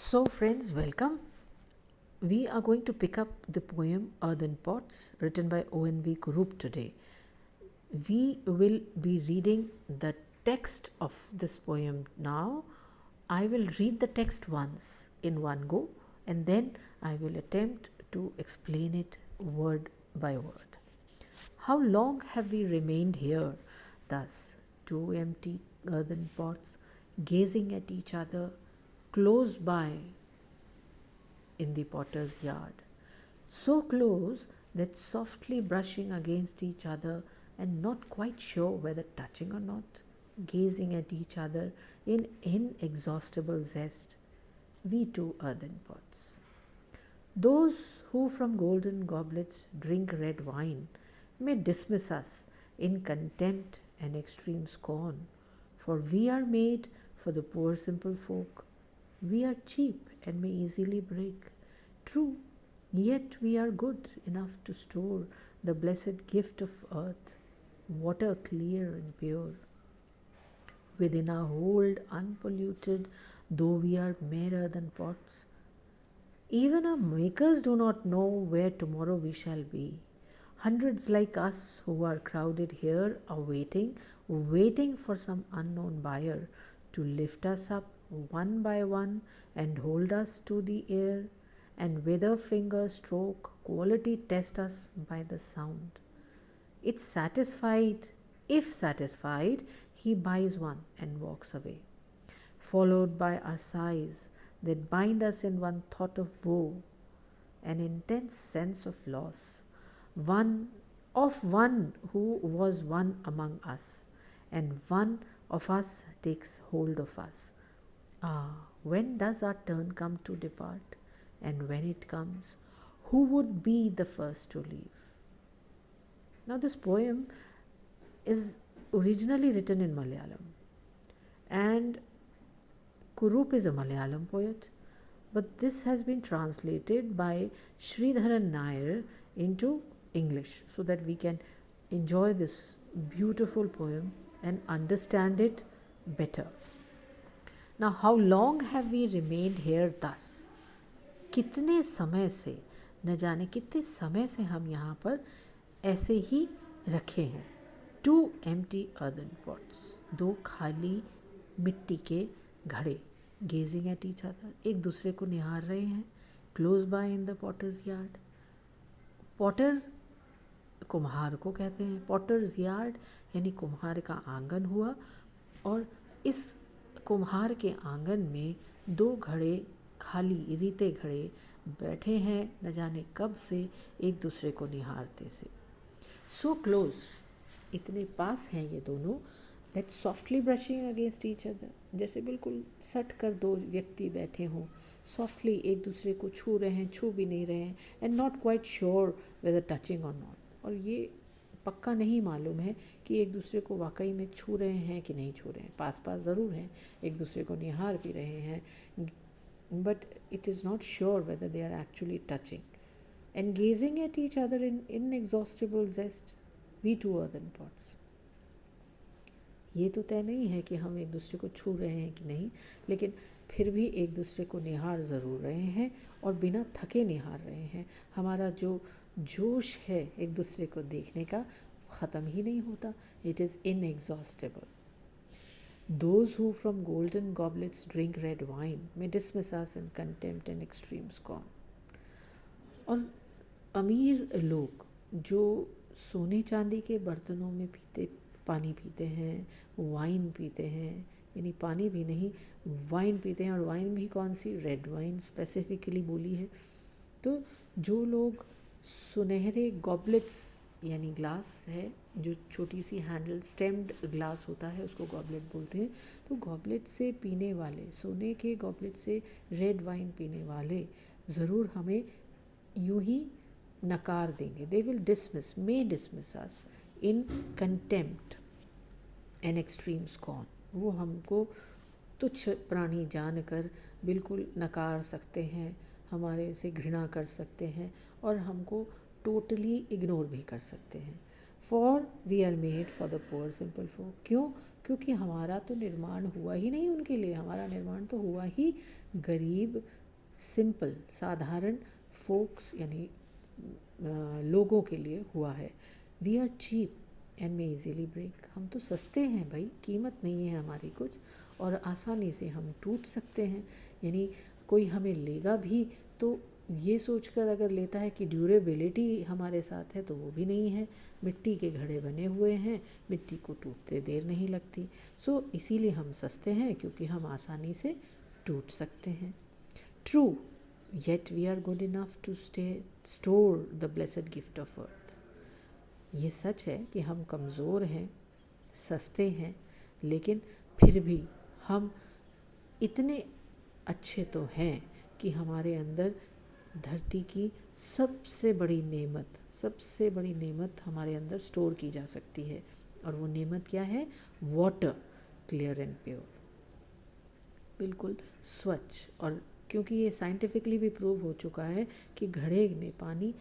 So, friends, welcome. We are going to pick up the poem Earthen Pots written by O.N.V. Kurup today. We will be reading the text of this poem now. I will read the text once in one go and then I will attempt to explain it word by word. How long have we remained here, thus, two empty earthen pots, gazing at each other, close by in the potter's yard, so close that softly brushing against each other and not quite sure whether touching or not, gazing at each other in inexhaustible zest, we two earthen pots. Those who from golden goblets drink red wine may dismiss us in contempt and extreme scorn, for we are made for the poor simple folk. We are cheap and may easily break. True, yet we are good enough to store the blessed gift of earth, water clear and pure. Within our hold unpolluted, though we are mere earthen pots, even our makers do not know where tomorrow we shall be. Hundreds like us who are crowded here are waiting for some unknown buyer to lift us up one by one and hold us to the air, and with a finger stroke quality test us by the sound. If satisfied, he buys one and walks away, followed by our sighs that bind us in one thought of woe, an intense sense of loss, one who was one among us, and one of us takes hold of us. Ah, when does our turn come to depart? And when it comes, who would be the first to leave? Now, this poem is originally written in Malayalam, and Kurup is a Malayalam poet, but this has been translated by Sridharan Nair into English so that we can enjoy this beautiful poem and understand it better. Now, how long have we remained here thus? कितने समय से, न जाने कितने समय से हम यहाँ पर ऐसे ही रखे हैं. टू एम्प्टी अर्दन पॉट्स, दो खाली मिट्टी के घड़े, गेजिंग एट ईच अदर, एक दूसरे को निहार रहे हैं, close by in the potter's yard. Potter कुम्हार को कहते हैं. पॉटर्स यार्ड यानी कुम्हार का आंगन हुआ, और इस कुम्हार के आंगन में दो घड़े, खाली रीते घड़े बैठे हैं, न जाने कब से एक दूसरे को निहारते से. सो क्लोज, इतने पास हैं ये दोनों, that softly brushing against each other, जैसे बिल्कुल सट कर दो व्यक्ति बैठे हों, सॉफ्टली एक दूसरे को छू रहे हैं, छू भी नहीं रहे हैं, and not quite sure whether touching और नॉट, और ये पक्का नहीं मालूम है कि एक दूसरे को वाकई में छू रहे हैं कि नहीं छू रहे हैं. पास पास ज़रूर हैं, एक दूसरे को निहार भी रहे हैं, but it is not sure whether they are actually touching, and gazing at each other in inexhaustible zest, we two earthen pots. ये तो तय नहीं है कि हम एक दूसरे को छू रहे हैं कि नहीं, लेकिन फिर भी एक दूसरे को निहार ज़रूर रहे हैं और बिना थके निहार रहे हैं. हमारा जो जोश है एक दूसरे को देखने का ख़त्म ही नहीं होता. It is inexhaustible. Those who from golden goblets drink red wine may dismiss us in contempt and extreme scorn. और अमीर लोग जो सोने चांदी के बर्तनों में पानी पीते हैं, वाइन पीते हैं, यानी पानी भी नहीं, वाइन पीते हैं, और वाइन भी कौन सी, रेड वाइन स्पेसिफिकली बोली है. तो जो लोग सुनहरे गॉबलेट्स यानी ग्लास है, जो छोटी सी हैंडल स्टेम्ड ग्लास होता है उसको गॉबलेट बोलते हैं, तो गॉबलेट से पीने वाले, सोने के गॉबलेट से रेड वाइन पीने वाले ज़रूर हमें यूं ही नकार देंगे. They will dismiss us in contempt and extreme scorn. वो हमको तुच्छ प्राणी जानकर बिल्कुल नकार सकते हैं, हमारे से घृणा कर सकते हैं, और हमको टोटली इग्नोर भी कर सकते हैं. For we are made for the poor simple folk. क्यों? क्योंकि हमारा तो निर्माण हुआ ही नहीं उनके लिए, हमारा निर्माण तो हुआ ही गरीब, सिंपल, साधारण फोक्स यानी लोगों के लिए हुआ है। We are cheap and may easily break, हम तो सस्ते हैं भाई, कीमत नहीं है हमारी कुछ, और आसानी से हम टूट सकते हैं। यानी कोई हमें लेगा भी तो ये सोचकर अगर लेता है कि ड्यूरेबिलिटी हमारे साथ है, तो वो भी नहीं है। मिट्टी के घड़े बने हुए हैं, मिट्टी को टूटते देर नहीं लगती। सो इसीलिए हम सस्ते हैं, क्योंकि हम आसानी से टूट सकते हैं। True, yet we are good enough to store the blessed gift of earth. ये सच है कि हम कमज़ोर हैं, सस्ते हैं, लेकिन फिर भी हम इतने अच्छे तो हैं कि हमारे अंदर धरती की सबसे बड़ी नेमत हमारे अंदर स्टोर की जा सकती है। और वो नेमत क्या है? वाटर, क्लियर एंड प्योर, बिल्कुल स्वच्छ। और क्योंकि ये साइंटिफिकली भी प्रूव हो चुका है कि घड़े में पानी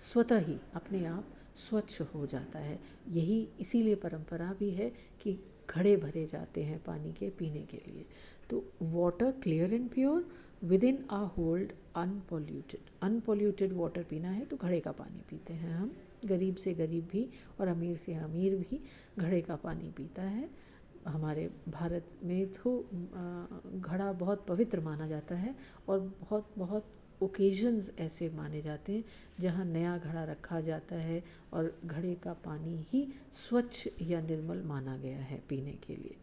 स्वतः ही अपने आप स्वच्छ हो जाता है। यही इसीलिए परंपरा भी है कि घड़े भरे जाते हैं पानी के पीने के लिए। तो water clear and pure within a hold unpolluted water पीना है तो घड़े का पानी पीते हैं हम। गरीब से गरीब भी और अमीर से अमीर भी घड़े का पानी पीता है। हमारे भारत में तो घड़ा बहुत पवित्र माना जाता है, और बहुत बहुत ओकेजन्स ऐसे माने जाते हैं जहाँ नया घड़ा रखा जाता है और घड़े का पानी ही स्वच्छ या निर्मल माना गया है पीने के लिए।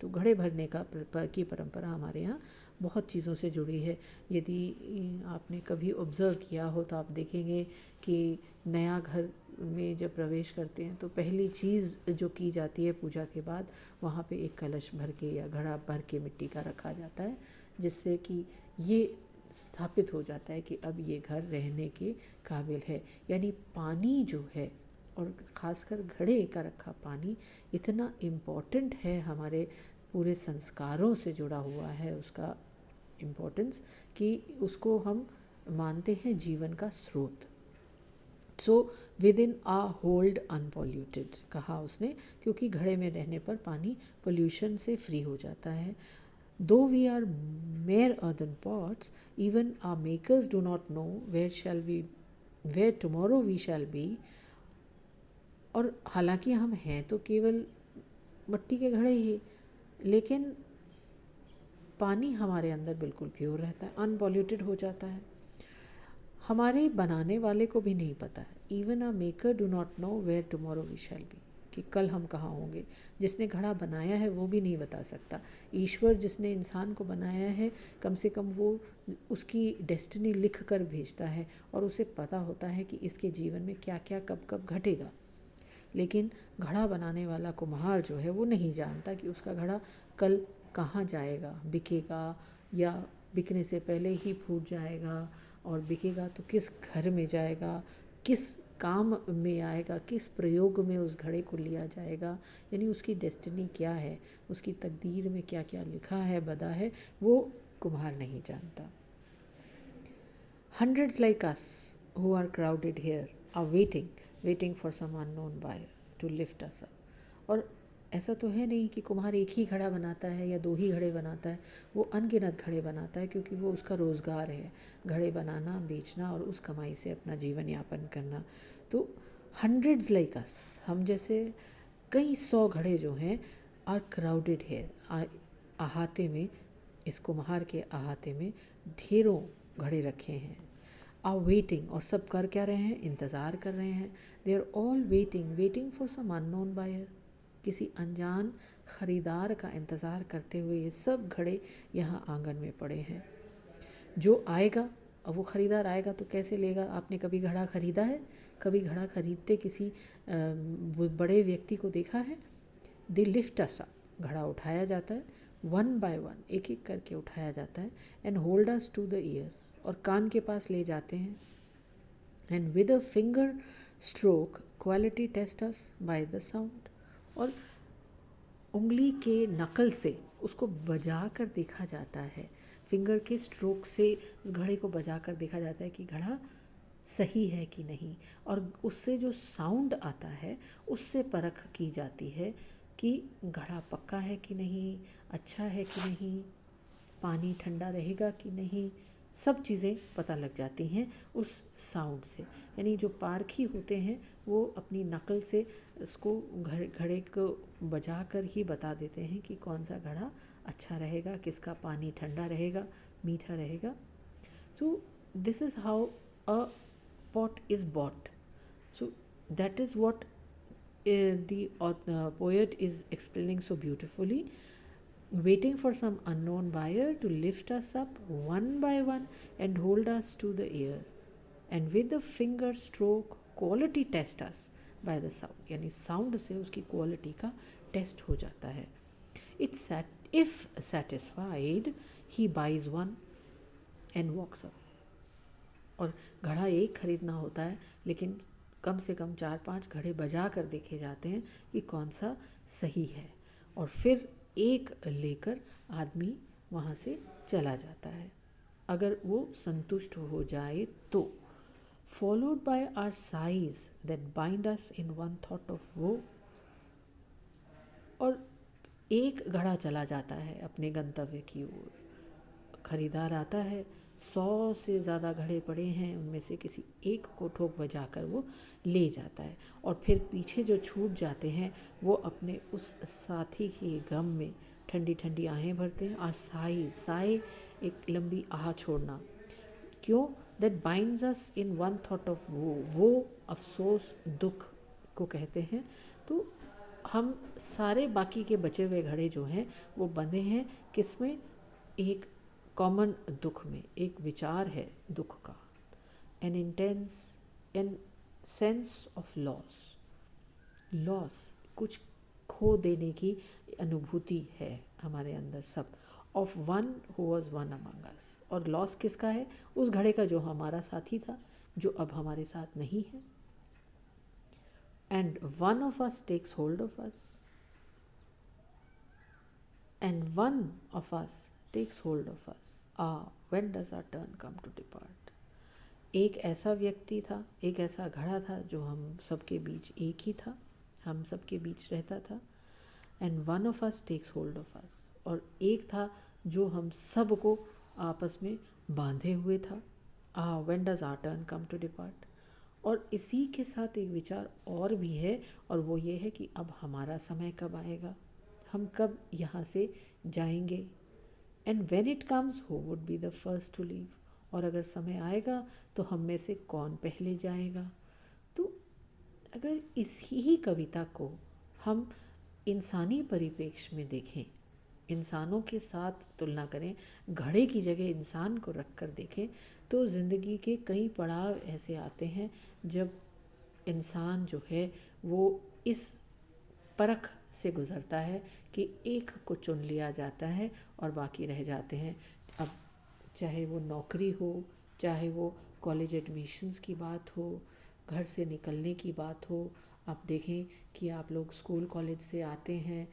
तो घड़े भरने की परंपरा हमारे यहाँ बहुत चीज़ों से जुड़ी है। यदि आपने कभी ऑब्ज़र्व किया हो तो आप देखेंगे कि नया घर में जब प्रवेश करते हैं तो पहली चीज़ जो की जाती है पूजा के बाद, वहाँ पे एक कलश भर के या घड़ा भर के मिट्टी का रखा जाता है, जिससे कि ये स्थापित हो जाता है कि अब ये घर रहने के काबिल है। यानी पानी जो है, और ख़ासकर घड़े का रखा पानी इतना इम्पॉर्टेंट है, हमारे पूरे संस्कारों से जुड़ा हुआ है उसका इम्पोर्टेंस, कि उसको हम मानते हैं जीवन का स्रोत। So within a hold unpolluted कहा उसने, क्योंकि घड़े में रहने पर पानी पोल्यूशन से फ्री हो जाता है। Though we are mere earthen pots, even our makers do not know where tomorrow we shall be. और हालांकि हम हैं तो केवल मिट्टी के घड़े ही, लेकिन पानी हमारे अंदर बिल्कुल प्योर रहता है, अनपॉल्यूटेड हो जाता है। हमारे बनाने वाले को भी नहीं पता है, even a maker do not know where tomorrow we shall be, कि कल हम कहाँ होंगे। जिसने घड़ा बनाया है वो भी नहीं बता सकता। ईश्वर जिसने इंसान को बनाया है, कम से कम वो उसकी डेस्टिनी लिख कर भेजता है, और उसे पता होता है कि इसके जीवन में क्या क्या कब कब घटेगा। लेकिन घड़ा बनाने वाला कुम्हार जो है वो नहीं जानता कि उसका घड़ा कल कहाँ जाएगा, बिकेगा या बिकने से पहले ही फूट जाएगा, और बिकेगा तो किस घर में जाएगा, किस काम में आएगा, किस प्रयोग में उस घड़े को लिया जाएगा। यानी उसकी डेस्टिनी क्या है, उसकी तकदीर में क्या क्या लिखा है, बदा है, वो कुम्हार नहीं जानता। Hundreds like us who are crowded here are waiting for some unknown buyer to lift us up. और ऐसा तो है नहीं कि कुम्हार एक ही घड़ा बनाता है या दो ही घड़े बनाता है, वो अनगिनत घड़े बनाता है, क्योंकि वो उसका रोज़गार है, घड़े बनाना, बेचना और उस कमाई से अपना जीवन यापन करना। तो हंड्रेड्स लाइक अस, हम जैसे कई 100 घड़े जो हैं आर क्राउडेड हेयर, अहाते में, इस कुम्हार के अहाते में ढेरों घड़े रखे हैं। आर वेटिंग, और सब कर क्या रहे हैं? इंतज़ार कर रहे हैं। They are all waiting for some unknown buyer, किसी अनजान ख़रीदार का इंतज़ार करते हुए ये सब घड़े यहाँ आंगन में पड़े हैं। जो आएगा, अब वो ख़रीदार आएगा तो कैसे लेगा? आपने कभी घड़ा ख़रीदा है? कभी घड़ा ख़रीदते किसी बड़े व्यक्ति को देखा है? दे लिफ्ट अस अप, घड़ा उठाया जाता है, वन बाय वन, एक एक करके उठाया जाता है, and hold us to the ear, और कान के पास ले जाते हैं, and with a finger stroke quality test us by the sound, और उंगली के नकल से उसको बजा कर देखा जाता है, फिंगर के स्ट्रोक से उस घड़े को बजा कर देखा जाता है कि घड़ा सही है कि नहीं, और उससे जो साउंड आता है उससे परख की जाती है कि घड़ा पक्का है कि नहीं, अच्छा है कि नहीं, पानी ठंडा रहेगा कि नहीं, सब चीज़ें पता लग जाती हैं उस साउंड से। यानी जो पारखी होते हैं वो अपनी नकल से उसको घड़े को बजा कर ही बता देते हैं कि कौन सा घड़ा अच्छा रहेगा, किसका पानी ठंडा रहेगा, मीठा रहेगा। So this is how a pot is bought. So that is what the poet is explaining so beautifully, waiting for some unknown buyer to lift us up one by one and hold us to the air, and with the finger stroke quality test us by the sound. यानी sound से उसकी quality का test हो जाता है. If satisfied, he buys one and walks away. और घड़ा एक खरीदना होता है, लेकिन कम से कम 4-5 घड़े बजा कर देखे जाते हैं कि कौन सा सही है, और फिर एक लेकर आदमी वहाँ से चला जाता है अगर वो संतुष्ट हो जाए तो. Followed by our sighs that bind us in one thought of woe. और एक घड़ा चला जाता है अपने गंतव्य की ओर. खरीदार आता है, 100 से ज़्यादा घड़े पड़े हैं, उनमें से किसी एक को ठोक बजाकर वो ले जाता है, और फिर पीछे जो छूट जाते हैं वो अपने उस साथी के गम में ठंडी ठंडी आहें भरते हैं. और साई एक लंबी आह छोड़ना. क्यों? That binds us in one thought of वो अफसोस दुख को कहते हैं. तो हम सारे बाकी के बचे हुए घड़े जो हैं वो बंधे हैं किसमें? एक कॉमन दुख में. एक विचार है दुख का. An intense an sense of loss, कुछ खो देने की अनुभूति है हमारे अंदर सब. Of one who was one among us. और लॉस किसका है? उस घड़े का जो हमारा साथी था, जो अब हमारे साथ नहीं है. And one of us takes hold of us. And one of us takes hold of us. When does our turn come to depart? एक ऐसा व्यक्ति था, एक ऐसा घड़ा था जो हम सबके बीच एक ही था, हम सबके बीच रहता था. And one of us takes hold of us. और एक था जो हम सबको आपस में बांधे हुए था. When does our turn come to depart? और इसी के साथ एक विचार और भी है, और वो ये है कि अब हमारा समय कब आएगा, हम कब यहाँ से जाएंगे. And when it comes who would be the first to leave. और अगर समय आएगा तो हम में से कौन पहले जाएगा. तो अगर इसी ही कविता को हम इंसानी परिप्रेक्ष्य में देखें, इंसानों के साथ तुलना करें, घड़े की जगह इंसान को रख कर देखें, तो ज़िंदगी के कई पड़ाव ऐसे आते हैं जब इंसान जो है वो इस परख से गुज़रता है कि एक को चुन लिया जाता है और बाकी रह जाते हैं. अब चाहे वो नौकरी हो, चाहे वो कॉलेज एडमिशन्स की बात हो, घर से निकलने की बात हो. आप देखें कि आप लोग स्कूल कॉलेज से आते हैं,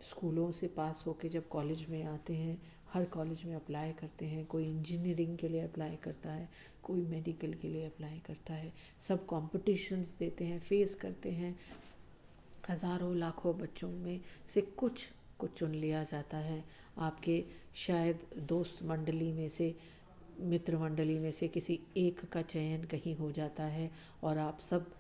स्कूलों से पास होके जब कॉलेज में आते हैं, हर कॉलेज में अप्लाई करते हैं. कोई इंजीनियरिंग के लिए अप्लाई करता है, कोई मेडिकल के लिए अप्लाई करता है. सब कॉम्पिटिशन्स देते हैं, फेस करते हैं. हज़ारों लाखों बच्चों में से कुछ को चुन लिया जाता है. आपके शायद दोस्त मंडली में से, मित्र मंडली में से किसी एक का चयन कहीं हो जाता है, और आप सब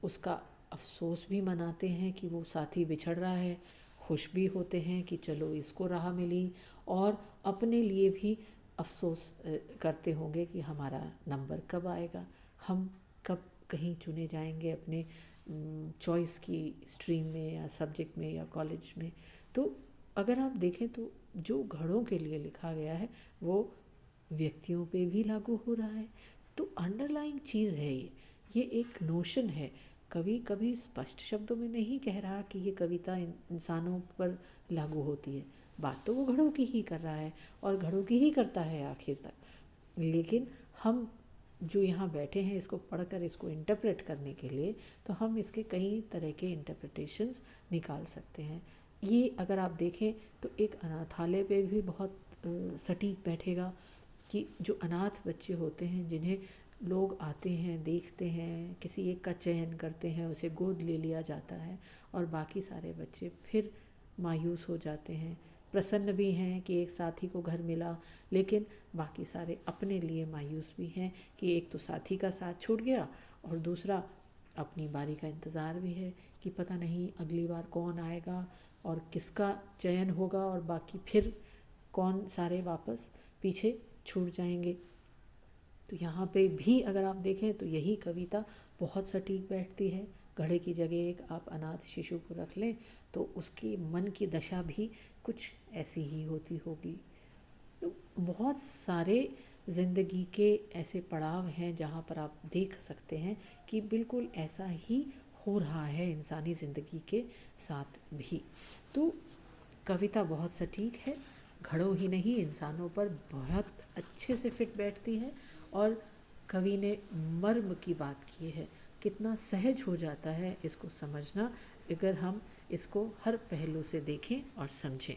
उसका अफसोस भी मनाते हैं कि वो साथी बिछड़ रहा है, खुश भी होते हैं कि चलो इसको राह मिली, और अपने लिए भी अफसोस करते होंगे कि हमारा नंबर कब आएगा, हम कब कहीं चुने जाएंगे अपने चॉइस की स्ट्रीम में या सब्जेक्ट में या कॉलेज में. तो अगर आप देखें तो जो घड़ों के लिए लिखा गया है वो व्यक्तियों पे भी लागू हो रहा है. तो अंडरलाइंग चीज़ है ये एक नोशन है. कभी कभी स्पष्ट शब्दों में नहीं कह रहा कि ये कविता इंसानों पर लागू होती है. बात तो वो घड़ों की ही कर रहा है और घड़ों की ही करता है आखिर तक. लेकिन हम जो यहाँ बैठे हैं इसको पढ़कर इसको इंटरप्रेट करने के लिए, तो हम इसके कई तरह के इंटरप्रिटेशंस निकाल सकते हैं. ये अगर आप देखें तो एक अनाथालय पे भी बहुत सटीक बैठेगा कि जो अनाथ बच्चे होते हैं, जिन्हें लोग आते हैं, देखते हैं, किसी एक का चयन करते हैं, उसे गोद ले लिया जाता है और बाकी सारे बच्चे फिर मायूस हो जाते हैं। प्रसन्न भी हैं कि एक साथी को घर मिला, लेकिन बाकी सारे अपने लिए मायूस भी हैं कि एक तो साथी का साथ छूट गया और दूसरा अपनी बारी का इंतज़ार भी है कि पता नहीं अगली बार कौन आएगा और किसका चयन होगा और बाकी फिर कौन सारे वापस पीछे छूट जाएंगे। तो यहाँ पे भी अगर आप देखें तो यही कविता बहुत सटीक बैठती है। घड़े की जगह एक आप अनाथ शिशु को रख लें तो उसकी मन की दशा भी कुछ ऐसी ही होती होगी। तो बहुत सारे ज़िंदगी के ऐसे पड़ाव हैं जहाँ पर आप देख सकते हैं कि बिल्कुल ऐसा ही हो रहा है इंसानी ज़िंदगी के साथ भी। तो कविता बहुत सटीक है, घड़ों ही नहीं इंसानों पर बहुत अच्छे से फिट बैठती है। और कवि ने मर्म की बात की है, कितना सहज हो जाता है इसको समझना अगर हम इसको हर पहलू से देखें और समझें।